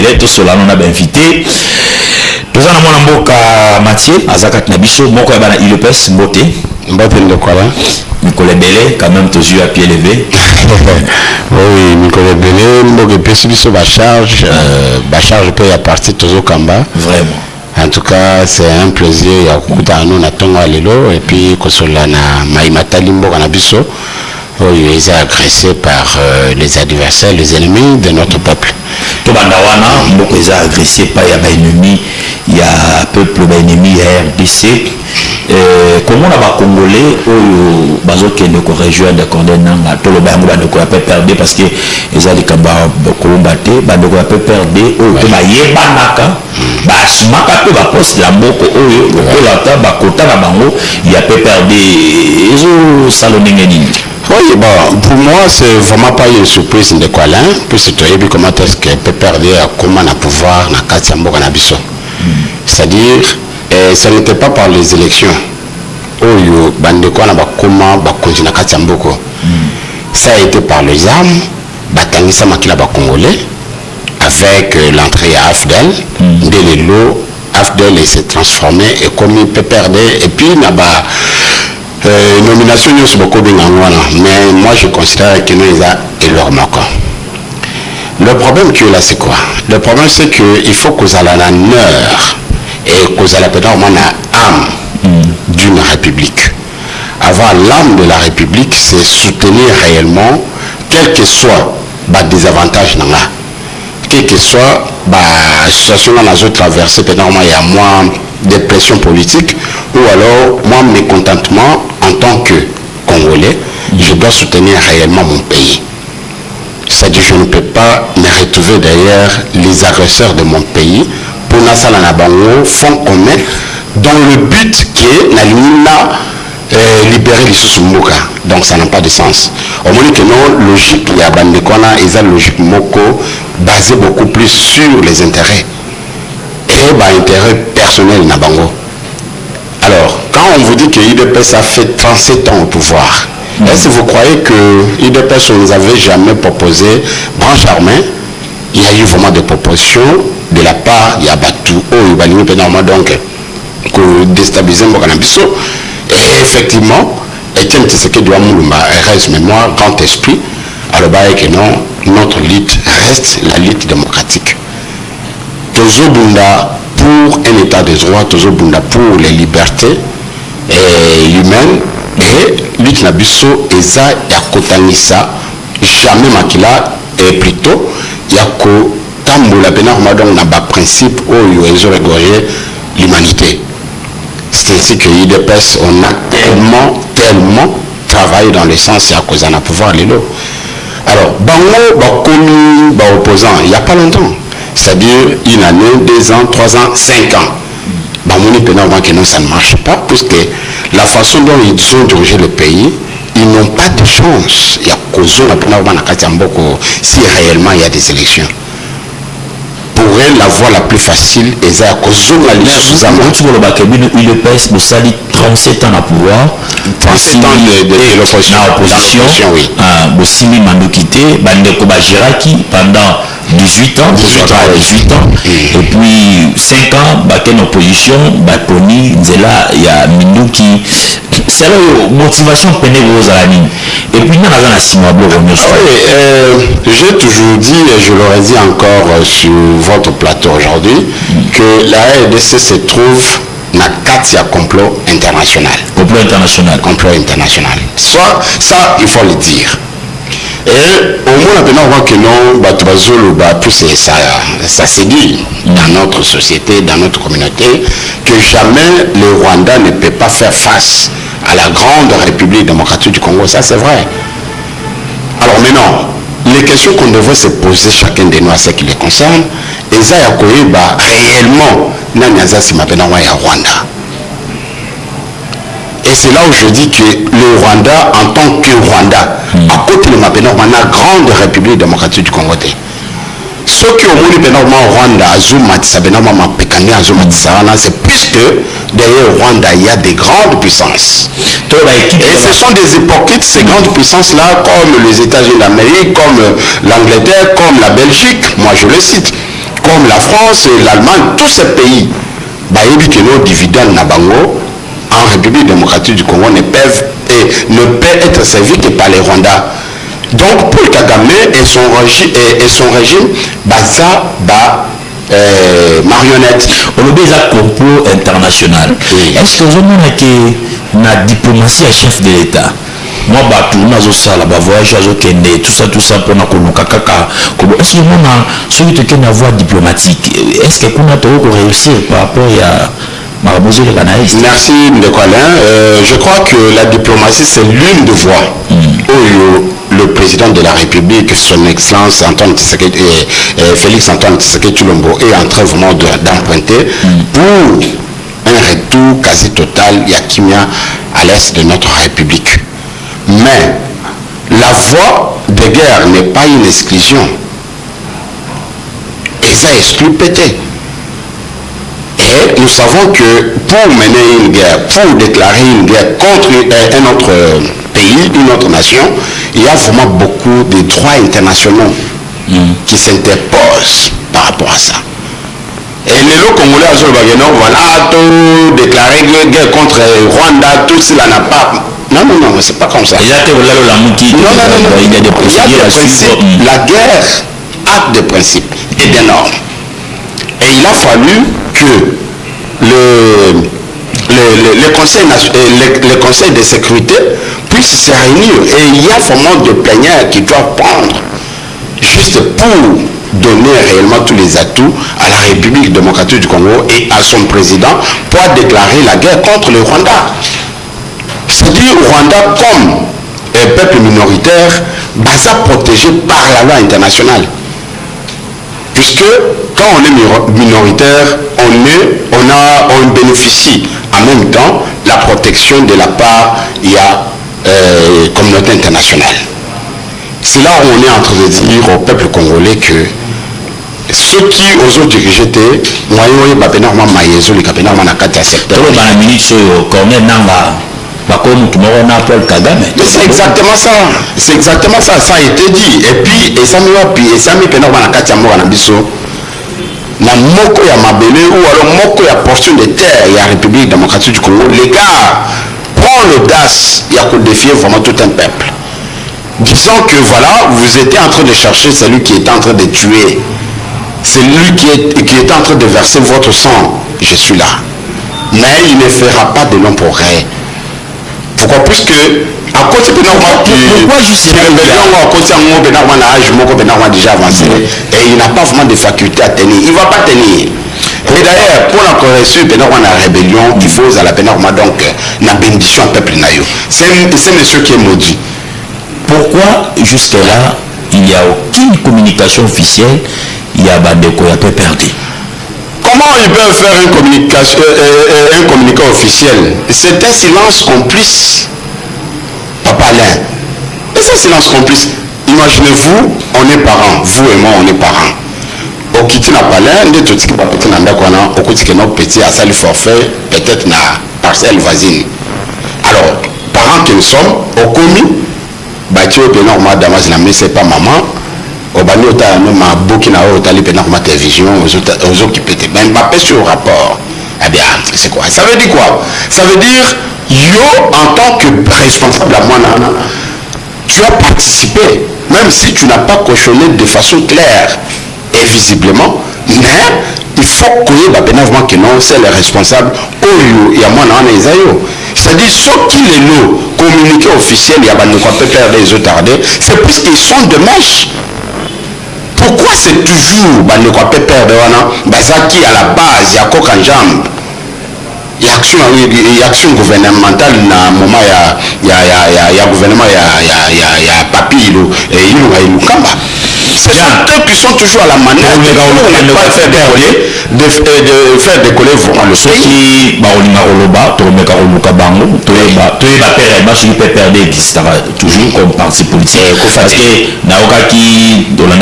belé tout cela on a bien invité tous en amont mboka Mathieu azakat na biso moko ya bana UDPS mbote de quoi là Nicolas Belé quand même toujours à pied levé. Oui, Nicolas Belé mboka pesi biso ba charge peut y partir toujours Kamba vraiment. En tout cas, c'est un plaisir ya kuta nous na tonga lelo et puis kosola na maimata limboka na biso. Oui, ils sont agressés par les adversaires, les ennemis de notre peuple. Tobandawana, beaucoup ils sont agressés par les ennemis, il y a peuple ennemi RDC. Comment on a Congolais au bazo qui ne corrigeur de condamnant à tout le monde de quoi peut perdre parce que ils ont des combats combatté, de quoi peut perdre au maïe banaka, basmaka peut ba poste la moko au la taba kota na bango, il y a peut perdre ils saloningeni. Oui, bon, pour moi, c'est vraiment pas une surprise de quoi là, puisque tu as vu comment est-ce qu'elle peut perdre comment on a pouvoir dans Katiambo Kanabiso. C'est-à-dire, ce n'était pas par les élections. Oh, yo, bandeko na bakoma bakonzi na Katiambo. Ça a été par les armes, batangisa makila ba Congolais, avec l'entrée à AFDEL, dès les lots, AFDEL s'est transformé et comme il peut perdre, et puis il y a nomination sur beaucoup de mais moi je considère que nous et leur manquant. Le problème qui est là c'est quoi? Le problème c'est qu'il faut que vous ayez la honneur et que vous ayez l'âme d'une république. Avoir l'âme de la république, c'est soutenir réellement quel que soit les désavantages dans là, quel que soit la situation dans la zone traversée, normalement il y a moins de pression politique ou alors moins mécontentement en tant que Congolais, je dois soutenir réellement mon pays. C'est-à-dire que je ne peux pas me retrouver derrière les agresseurs de mon pays pour Nassala Nabango, fonds commun, dans le but qui est libérer les sous-mouka. Donc ça n'a pas de sens. Au moins que non, logique, il y a une logique moko basée beaucoup plus sur les intérêts et intérêt personnel Nabango. Alors, quand on vous dit que l'UDPS a fait 37 ans au pouvoir, est-ce que vous croyez que l'UDPS ne nous avait jamais proposé branche armée? Il y a eu vraiment des propositions de la part de Yabatou, donc, pour déstabiliser Mbokanabiso. Et effectivement, Etienne Tshisekedi Ouamouloumba reste mémoire, grand esprit, alors que non, notre lutte reste la lutte démocratique. Tozo Bunda pour un état de droit, Tozo Bunda pour les libertés humaines et lutte nabiso eza yakotanisa jamais makila et plutôt yako tambola benarma donc na ba principe oyo ezo régorier l'humanité. C'est ainsi que l'UDPS on a tellement travaillé dans le sens à cause d'un pouvoir l'élo. Alors bango bakomi ba opposant il y a pas longtemps. C'est-à-dire une année, 2 ans, 3 ans, 5 ans. Que non, ça ne marche pas, puisque la façon dont ils ont dirigé le pays, ils n'ont pas de chance. Il y a si réellement il y a des élections. Pour elle, la voie la plus facile est à cause de la liste. Il pèse le sali 37 ans à pouvoir. 37 ans de l'opposition. Oui. Bossimi Mandokité, Bandeko Bajiraki pendant 18 ans, 18 ans. Et puis 5 ans, Baken opposition, Bakoni, Nzela, il y a Minouki. C'est la motivation pénéreuse à la ligne. Et puis, nous avons la Simablo. J'ai toujours dit, et je l'aurais dit encore sur votre plateau aujourd'hui, que la RDC se trouve dans 4 complot international. Complot international. Complot international. Soit, ça, il faut le dire. Et au moins, maintenant, on voit que non, tout ça s'est dit dans notre société, dans notre communauté, que jamais le Rwanda ne peut pas faire face à la grande République démocratique du Congo. Ça, c'est vrai. Alors maintenant, les questions qu'on devrait se poser chacun de nous à ce qui les concerne, et ça, réellement, Rwanda. Et c'est là où je dis que le Rwanda, en tant que Rwanda, à côté de la grande République démocratique du Congo, ce qui au monde Rwanda, c'est puisque derrière Rwanda, il y a des grandes puissances. Et ce sont des hypocrites, ces grandes puissances-là, comme les États-Unis d'Amérique, comme l'Angleterre, comme la Belgique, moi je le cite, comme la France, l'Allemagne, tous ces pays, bayebi que nos dividendes na bango en République démocratique du Congo ne peuvent être servis que par les Rwandais. Donc Paul Kagame et son régime, ça marionnette. On le dit à complot international. Oui. Est-ce que vous avez la diplomatie à chef de l'État? Moi, tout le monde voyage, tout ça pour nous kaka. Est-ce que nous avons celui qui a une voie diplomatique? Est-ce que nous avons réussi par rapport à Merci Ndekwalin. Je crois que la diplomatie c'est l'une des voies où le président de la République, son Excellence Félix Antoine Tshisekedi Tshilombo est en train vraiment d'emprunter pour un retour quasi total Yakimia à l'est de notre République. Mais la voie de guerre n'est pas une exclusion. Et ça exclut pété. Et nous savons que pour mener une guerre, pour déclarer une guerre contre un autre pays, une autre nation, il y a vraiment beaucoup de droits internationaux qui s'interposent par rapport à ça. Et les Congolais voilà, tout déclarer guerre contre Rwanda, tout cela n'a pas. Non, c'est pas comme ça. Il y a des principes. La guerre a des principes et des normes. Et il a fallu que les conseils de sécurité puissent se réunir. Et il y a vraiment de plénières qui doivent prendre juste pour donner réellement tous les atouts à la République démocratique du Congo et à son président pour déclarer la guerre contre le Rwanda. C'est-à-dire Rwanda comme un peuple minoritaire, ça protégé par la loi internationale. Puisque quand on est minoritaire, on bénéficie en même temps la protection de la part de la communauté internationale. C'est là où on est en train de dire au peuple congolais que ceux qui osent diriger c'est exactement ça. C'est exactement ça. Ça a été dit. Et puis, ça m'a pénal dans la Katiamora Nabiso. Na moko ya mabele ou alors moko ya portion de terre ya République démocratique du Congo. Les gars prennent l'audace de défier vraiment tout un peuple. Disons que voilà, vous étiez en train de chercher celui qui est en train de tuer. C'est lui qui est en train de verser votre sang. Je suis là. Mais il ne fera pas de long pour rien. Pourquoi? Puisque à côté de pourquoi juste déjà avancé et il n'a pas vraiment de faculté à tenir. Il ne va pas tenir. Et d'ailleurs, pour la correction de la rébellion, il faut à la peine donc la bénédiction au peuple naïo. C'est monsieur qui est maudit. Pourquoi jusque-là, il n'y a aucune communication officielle? Il y a Bandeko qui a peu perdu. Comment ils peuvent faire un communiqué officiel? C'est un silence complice. Papa Alain. C'est un silence complice. Imaginez-vous, on est parents. Vous et moi, on est parents. Au Kiti n'a pas l'air, de tout ce qui va peut-être dans le au côté de nos petits à salle forfait, peut-être na parcelle voisine. Alors, parents que nous sommes, au commis, bâti au pénal, moi, damas, la c'est pas maman. Au bani ota même à Burkina Faso tali pénal ma télévision aux autres qui pétaient même pas sur rapport. Eh bien c'est quoi? Ça veut dire quoi? Ça veut dire yo en tant que responsable à moi tu as participé même si tu n'as pas cautionné de façon claire et visiblement, mais il faut que que non c'est le responsable au il y a moi non c'est-à-dire ceux qui les lots communiqué officiel il y a pas de quoi perdre les autres tardés c'est puisqu'ils sont de mèche. Pourquoi c'est toujours le quoi perdre qui à la base il y a coq en jambe il y a action gouvernementale na moment il y a gouvernement il y a papi et il kamba c'est eux qui sont toujours à la manette de faire décoller vraiment le pays. Toujours comme parti politique. Parce que Naoka qui, dans la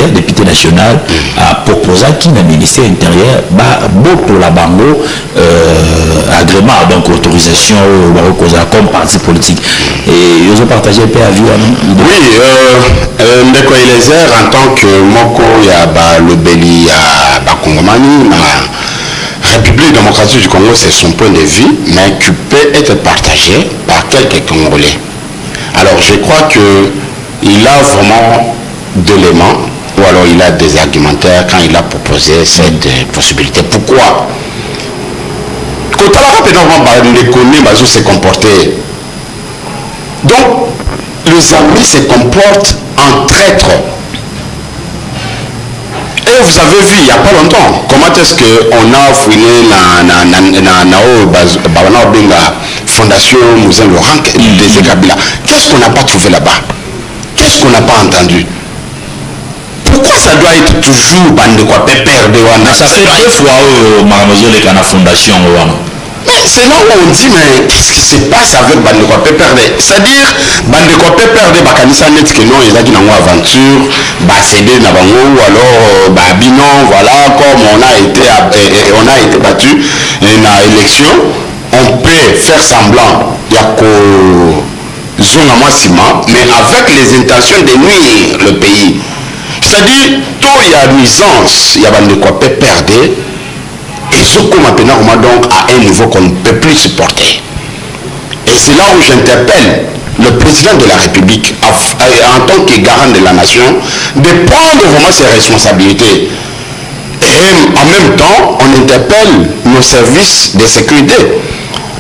député national, a proposé bozaki na ministère intérieur boto la bango agrément donc autorisation comme parti politique et ils ont partagé peu avis. Oui, ndeko Eliezer en tant que moko ya le Béli ya Congomani République démocratique du Congo, c'est son point de vue, mais qui peut être partagé par quelques Congolais. Alors je crois qu'il a vraiment d'éléments, ou alors il a des argumentaires quand il a proposé cette possibilité. Pourquoi? Quand on se comporter. Donc, les amis se comportent en traître. Et vous avez vu il n'y a pas longtemps comment est-ce qu'on a fouillé la fondation Mouzen Laurent des Kabila. Qu'est-ce qu'on n'a pas trouvé là-bas? Qu'est-ce qu'on n'a pas entendu? Pourquoi ça doit être toujours bande quoi pépère de Wana? Ça fait 2 fois Maramazole qui a la fondation Wana. Mais c'est là où on dit, mais qu'est-ce qui se passe avec Bandekwa Péperde? C'est-à-dire, Bandekwa Péperde, Bakanisa net que non, ils ont dit une aventure, cédé Nabango, ou alors, binon, voilà, comme on a été battu dans l'élection, on peut faire semblant, il y a que zone à ciment, mais avec les intentions de nuire le pays. C'est-à-dire, tout il y a nuisance, il y a Bandekwa Péperde. Et ce qu'on maintenant donc à un niveau qu'on ne peut plus supporter. Et c'est là où j'interpelle le président de la République en tant que garant de la nation de prendre vraiment ses responsabilités. Et en même temps, on interpelle nos services de sécurité.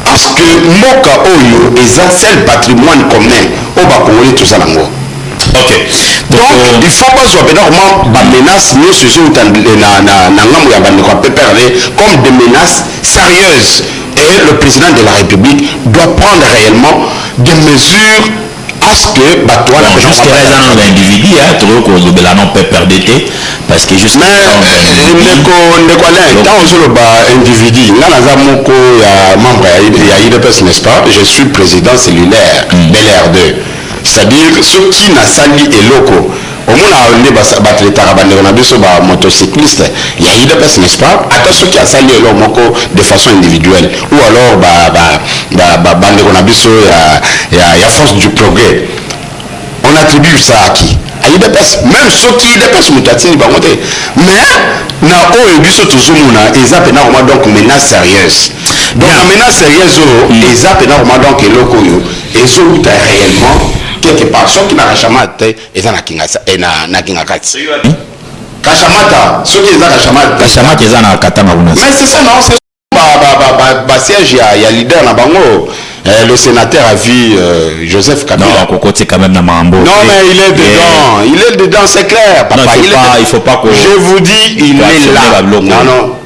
Parce que Moka Oyo est un seul patrimoine commun au Bakongoli tout ça. Ok. Donc, il faut pas jouer énormément de menaces, nous se jouons comme des menaces sérieuses. Et le président de la République doit prendre réellement des mesures à ce que jusqu'à présent, on a individu, non PPRDT, parce que jusqu'à n'est-ce pas? Je suis président cellulaire de l'R2. C'est-à-dire ceux qui n'a sali et locaux. Au moins, on a motocycliste. Il y a une personne, n'est-ce pas? Attends ceux qui a sali et locaux de façon individuelle. Ou alors, il y a force du progrès. On attribue ça à qui? À une personne. Même ceux qui dépassent Moutatini, mais, na oebiso tozumuna, ils ont donc menace sérieuse. Donc, la menace sérieuse, ils ont donc locaux, ils ont réellement. Quelque part, ceux qui n'ont jamais été, ils ont na kingakati. Kachamata, ceux qui ont Kachamata. Kachamata, ils ont Katanga. Mais c'est ça, non? C'est siège, il y a leader dans Bango. Le sénateur a vu Joseph Kabila. Non, côté quand même dans Mambo. Non, mais il est dedans. Il est dedans, c'est clair. Papa, non, il faut pas que. Je vous dis, il est là. Non.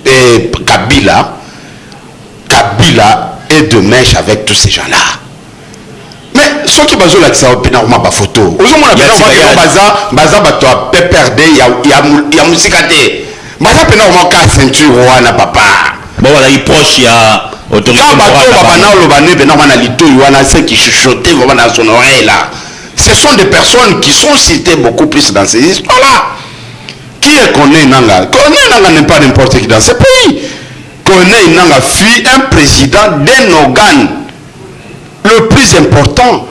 Et Kabila est de mèche avec tous ces gens-là. Mais ceux qui basent là, ça va pas ma photo. Aujourd'hui, on a baza bato PPRD, il y a musikate. Baza pénalment ka ceinture wana papa. Bon voilà, il proche il y a autorité. Quand bato papa na lo bané pénalment na lito wana c'est qui chuchotait vraiment dans son oreille là. Ce sont des personnes qui sont citées beaucoup plus dans ces histoires-là. Qui est Koné Nanga? Koné Nanga n'est pas n'importe qui dans ce pays. Koné Nanga fut un président d'un organe le plus important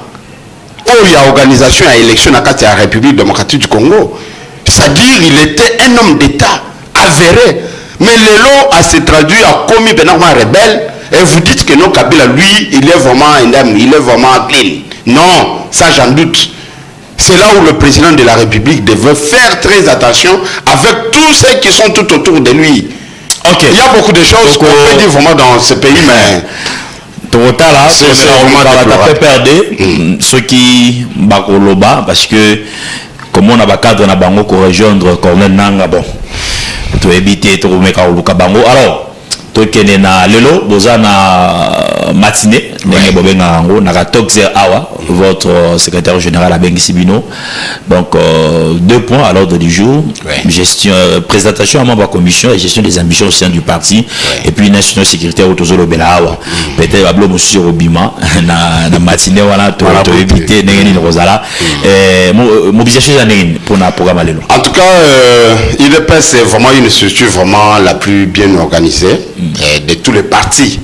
où il y a organisation et élection à la République démocratique du Congo. C'est-à-dire il était un homme d'État avéré. Mais le lot a se traduit à commis pénalement rebelle et vous dites que non, Kabila, lui, il est vraiment indemne, il est vraiment clean. Non, ça j'en doute. C'est là où le président de la République devait faire très attention avec tous ceux qui sont tout autour de lui. Okay. Il y a beaucoup de choses qu'on peut dire vraiment dans ce pays, mais... Là, c'est vraiment perdre ceux qui bakoloba parce que comme on a pas cadre na bango pour rejoindre Corneille Nanga bon to éviter to mettre au bango alors to kene na lelo bozana matinée ndenge bobenga ngo na Toxer Awa votre secrétaire général à Bengi Sibino. Donc 2 points à l'ordre du jour, gestion présentation à membre de la commission et gestion des ambitions au sein du parti et puis national sécuritaire autour de Belawa. Peut-être ablo monsieur Robima na matinée voilà to éviter ndenge ni Rosala mobilisation pour na programme lelo. En tout cas IDPS c'est vraiment une structure vraiment la plus bien organisée de tous les partis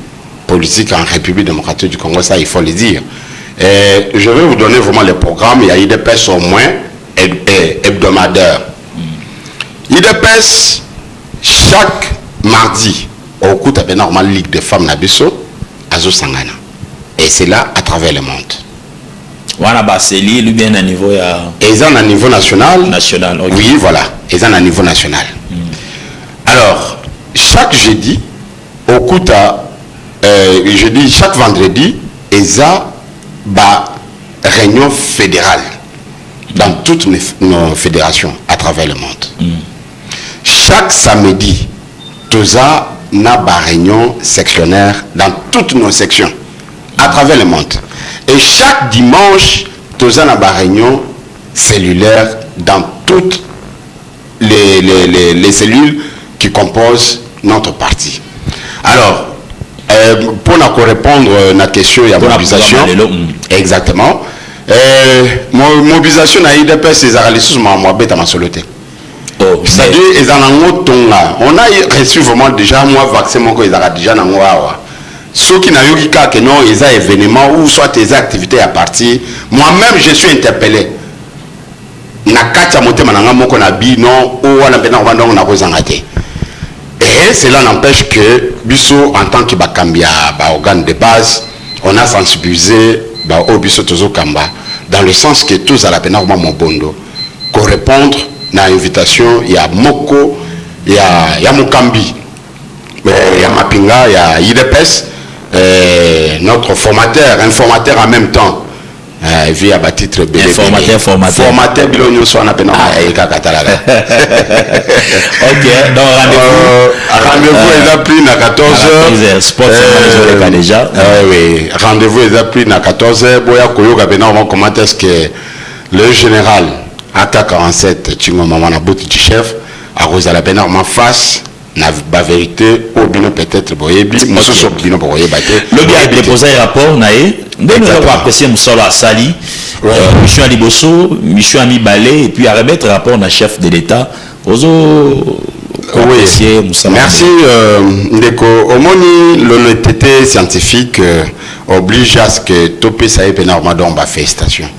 politiques en République démocratique du Congo, ça il faut le dire. Je vais vous donner vraiment les programmes. Il y a IDPS au moins hebdomadaire. IDPS chaque mardi au coup de normal Ligue des femmes Nabiso Azo Sangana. Et c'est là à travers le monde. Voilà, c'est lui bien à niveau ils ont un niveau national. National. Okay. Oui, voilà. Ils ont un niveau national. Alors chaque jeudi au coup jeudi chaque vendredi ils ont réunion fédérale dans toutes nos fédérations à travers le monde. Chaque samedi, tous a réunion sectionnaire dans toutes nos sections à travers le monde. Et chaque dimanche, tous a réunion cellulaire dans toutes les cellules qui composent notre parti. Alors, pour répondre à la question, il y a mobilisation. Exactement. Mobilisation à IDPS, c'est à l'issue de ma bête à ma soloté. C'est-à-dire, on a reçu vraiment déjà, moi, vaccin, moi, ils ont déjà dans moi. Ceux qui n'ont eu qu'à que non, ils ont événements ou soit des activités à partir. Moi-même, je suis interpellé. Nakata moté mananga moko na bi non ou wana bena on a kozangate. Et cela n'empêche que biso en tant que bakambia ba organe de base, on a sensibilisé ba o biso tozo kamba dans le sens que tous à la pena mon bondo correspondre na invitation il y a moko il y a Mukambi il y a Mapinga il y a IDPS notre informateur en même temps via à titre formateur bilonio soit na pena ok donc rendez-vous est pris à 14h sport déjà oui rendez-vous est pris à 14h boya koyoka pena on comment est-ce que le général AK47 Chingo Mamana Bouti chef à Rosa la pena en face na ba vérité au bino peut-être boyebi moi so bino boye baté le bien déposer rapport naé nous avons apprécié Moussala Sali mission à Liboso mission à Mibalé et puis à remettre rapport na chef de l'état ozo oui merci ndeko omoni l'honnêteté scientifique oblige à ce que topé ça ait pénarment donc ba félicitations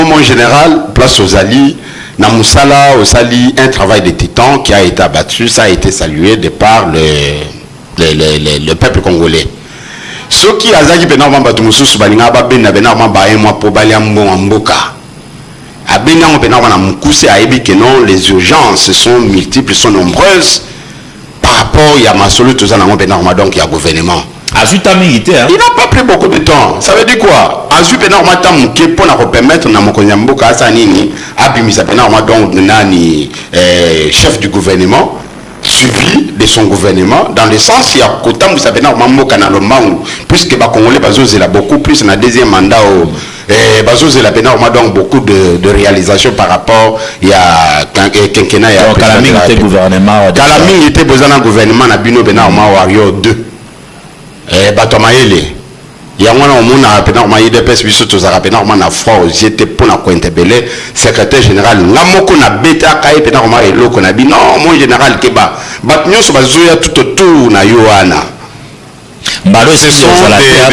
mon général place aux alliés na Moussala au Sali un travail de titan qui a été abattu, ça a été salué de par le peuple congolais. Ceux qui azaki benarma batumususu balinga ba bena benarma ba un mois pour balia mboka. Abena on benarma na mukuse aibi que non les urgences sont multiples, sont nombreuses par rapport à masolo tous en benarma donc il y a gouvernement. Azuta militaire. Il n'a pas pris beaucoup de temps. Ça veut dire quoi? Azuta benarma tamuke pour na permettre na mokonya mboka asa nini abimisa benarma donc nani chef du gouvernement suivi de son gouvernement dans le sens il y a kotam vous savez normalement canal mangu puisque ba congolais bazozela beaucoup plus na deuxième mandat au bazozela benarma donc beaucoup de réalisations par rapport il y a quinquennat ya calamité gouvernement calamité bozana gouvernement na bino benarma wario 2 batomaele yango na omona penarma IDPS biso tozaka penarma na foi aux yete pona ko interpeller secrétaire général ngamoko na beta kai penarma eloko na bino mon général keba bat nyonso bazoya tout autour na yoana mbalo ce sont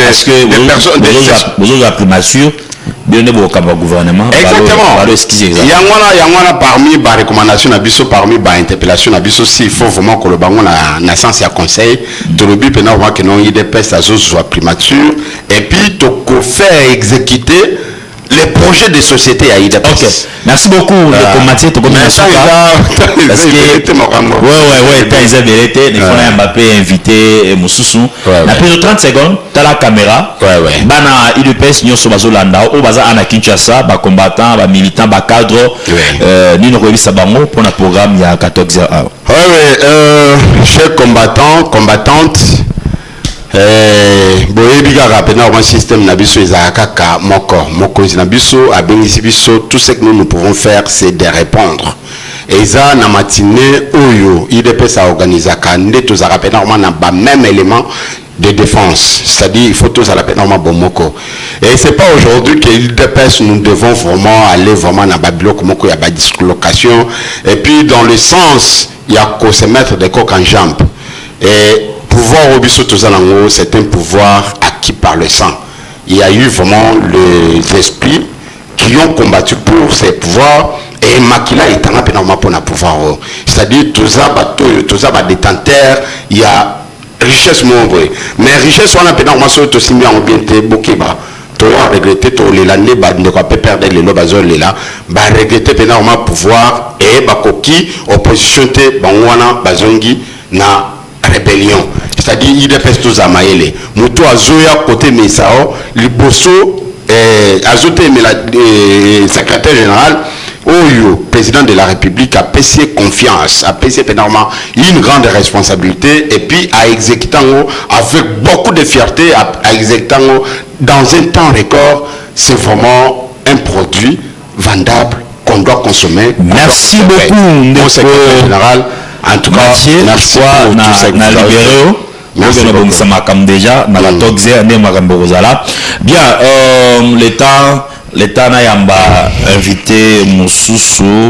parce que vous avez primature bien de gouvernement exactement yangwana parmi ba recommandation na biso parmi ba interpellation na biso si il faut vraiment que le bango na sens ya conseil de lobi pena voir que non IDPS azo soit primature et puis to faire exécuter les projets de société à IDPS. Ok, merci beaucoup le comité to comme ça parce que ouais t'as Isabelle il faut Mbappé invité Moussoussou na plus de 30 secondes t'as la caméra bana IDPS nyoso bazolanda o baza ana Kinshasa ba combattant ba militant ba cadre ni no ko bango pour na programme ya 14h. Chers combattants combattantes boyebi kaka pena au système na biso ezalaka kaka moko na biso abengisi biso. Tout ce que nous pouvons faire c'est de répondre. Et ça na matinée oyo IDPS a organisé nde tozaka pena na ba même élément de défense, c'est-à-dire il faut tous à la peine normalement bomoko. Et c'est pas aujourd'hui que l'IDPS nous devons vraiment aller vraiment dans Babylone comme il y a pas dislocation et puis dans le sens il y a qu'à se mettre des coques en jambes. Et pouvoir au biso tous c'est un pouvoir acquis par le sang. Il y a eu vraiment les esprits qui ont combattu pour ces pouvoirs et Makila est en normalement pour le pouvoir. C'est-à-dire tous ça détenteur, il y a richesse membre mais richesse on a pédant moi sur tout simi en bien te bokiba to regretter to les l'année ba ne quoi perdre les lobazol là ba regretter pédant moi pouvoir et ba koki opposition te bangwana bazongi na rébellion, c'est-à-dire il dépêche tous à maïle muto azoya côté mesao liboso azote mais la secrétaire général Oyo, président de la République, a payé confiance, a payé pénalement une grande responsabilité et puis a exécuté avec beaucoup de fierté, a exécuté dans un temps record. C'est vraiment un produit vendable qu'on doit consommer. Merci beaucoup, mon secrétaire général. En tout cas, merci pour tout ça que vous avez fait. Merci beaucoup. Déjà, bien, l'État n'a pas invité Moussoussou.